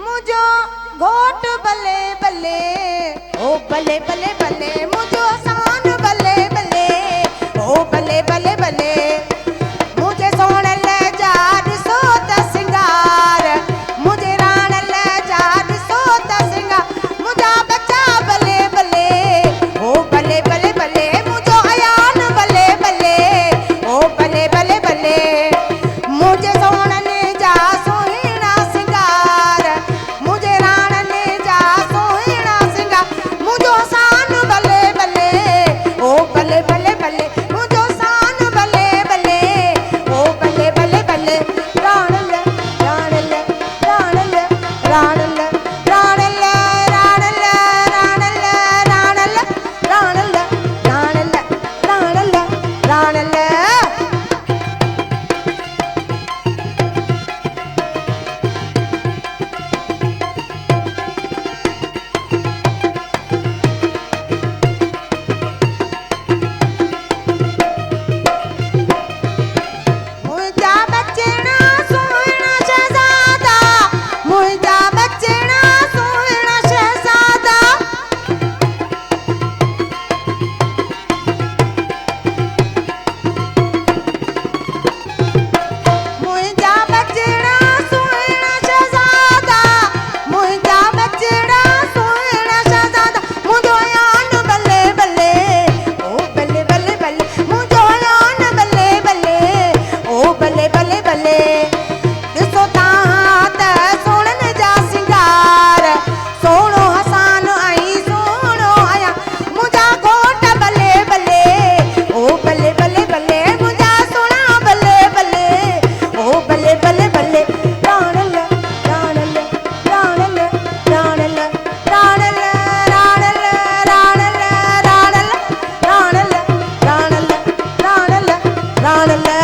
मुझो घोट बल्ले बल्ले ओ बल्ले बल्ले बल्ले मुझो शान बल्ले बल्ले ओ बल्ले बल्ले बल्ले मुझे सोण ले जाद सोत सिंगार मुझे राण ले जाद सोत सिंगार मुझा बच्चा बल्ले बल्ले ओ बल्ले बल्ले बल्ले मुझो अयान बल्ले बल्ले ओ बल्ले बल्ले बल्ले मुझे सोण ने जा सोहिणा सिंगार मुझे राण ने जा सोहिणा सिंगार मुझो शान बल्ले बल्ले ओ बल्ले बल्ले बल्ले मुझो शान बल्ले बल्ले ओ बल्ले बल्ले बल्ले राण ले राण ले राण ले राण ले राण ले राण ले राण ले राण ले राण ले राण ले राण ले राण ले मुझा बचना सोहना शहजादा मुझा बचना सोहना शहजादा मुझा बचना सोहना शहजादा मुझा बचना सोहना शहजादा मुझो यान बल्ले बल्ले ओ बल्ले बल्ले बल्ले मुझो यान बल्ले बल्ले ओ बल्ले बल्ले बल्ले दिसो तात सोणन जा सिंगार सोणो हसान आई सोणो आया मुझा घोट बल्ले बल्ले ओ बल्ले बल्ले बल्ले मुझा सोणा बल्ले बल्ले ओ बल्ले बल्ले बल्ले राण ले राण ले राण ले राण ले राण ले राण ले राण ले राण ले राण ले राण ले राण ले राण ले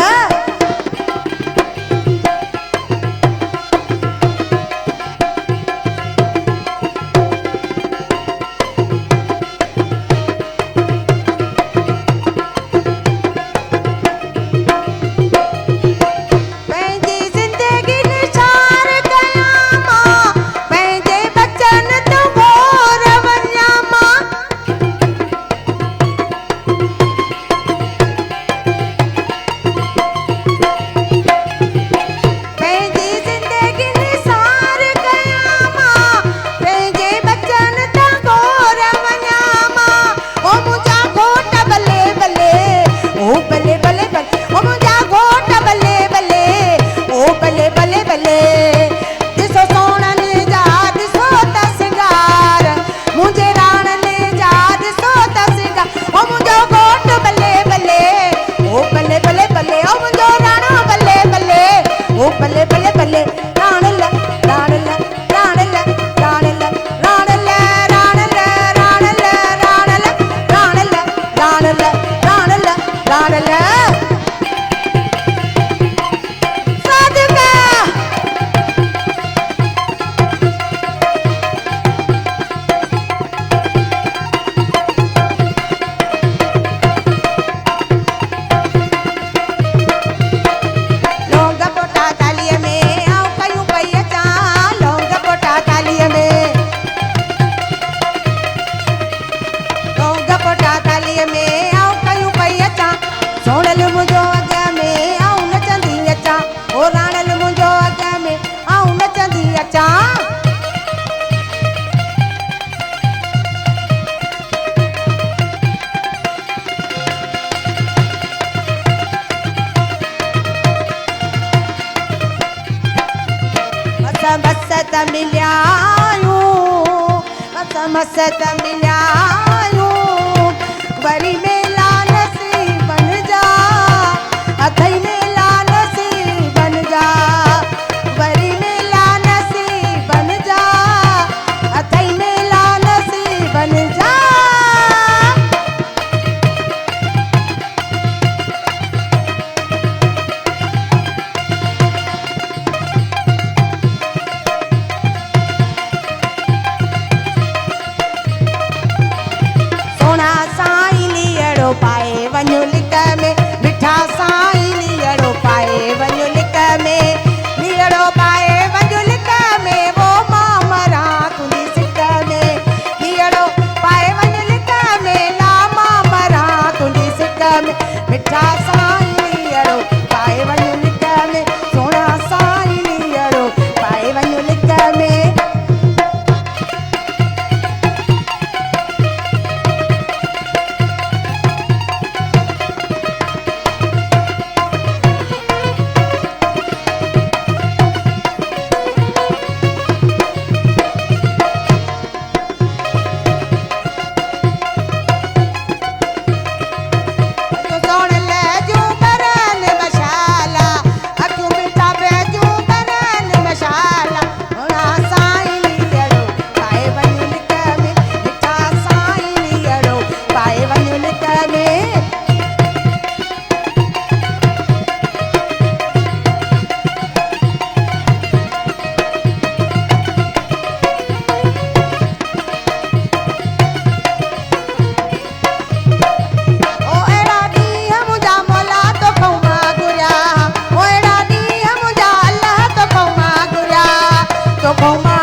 पंहिंजी ज़िंदगी निसार कयां मां पंहिंजे बचन तूं गोर वञां मां पंहिंजी ज़िंदगी निसार कयां मां पंहिंजे बचन तूं गोर वञां मां ओ मुंहिंजा घोट बल्ले बल्ले ओ बल्ले बल्ले बल्ले ओ मुंहिंजा घोट बल्ले बल्ले ओ बल्ले बल्ले बल्ले दिसो सोणन जा दिसो त सिंगार मुंहिंजे राण ने जा दिसो त सिंगार ओ मुंहिंजो घोट बल्ले बल्ले ओ बल्ले बल्ले बल्ले ओ मुंहिंजो राण बल्ले बल्ले ओ बल्ले बल्ले बल्ले राण ले राण ले राण ले राण ले राण ले राण ले राण ले राण ले राण ले राण ले राण ले राण ले सदका लौंग पोटा थालीअ में आऊं कयूं पई अचां लौंग पोटा थालीअ में लौंग पोटा थालीअ में आऊं कयूं पई अचां सोणल मुंहिंजो अॻ में आऊं नचंदी अचां ओ राणल मुंहिंजो अॻ में आऊं नचंदी अचां मस्त मिलियायूं मस्त मिलियायूं वरी मेला नसीब बन जा अथई मेला नसीब बन जा वरी मेला नसीब बन जा अथई मेला नसीब बन जा सोना साईं लीअड़ो पाए वञो लिक में मिठा साईं लीअड़ो पाए वञो लिक में लीअड़ो पाए वञो लिक में वो मां आंखों माँ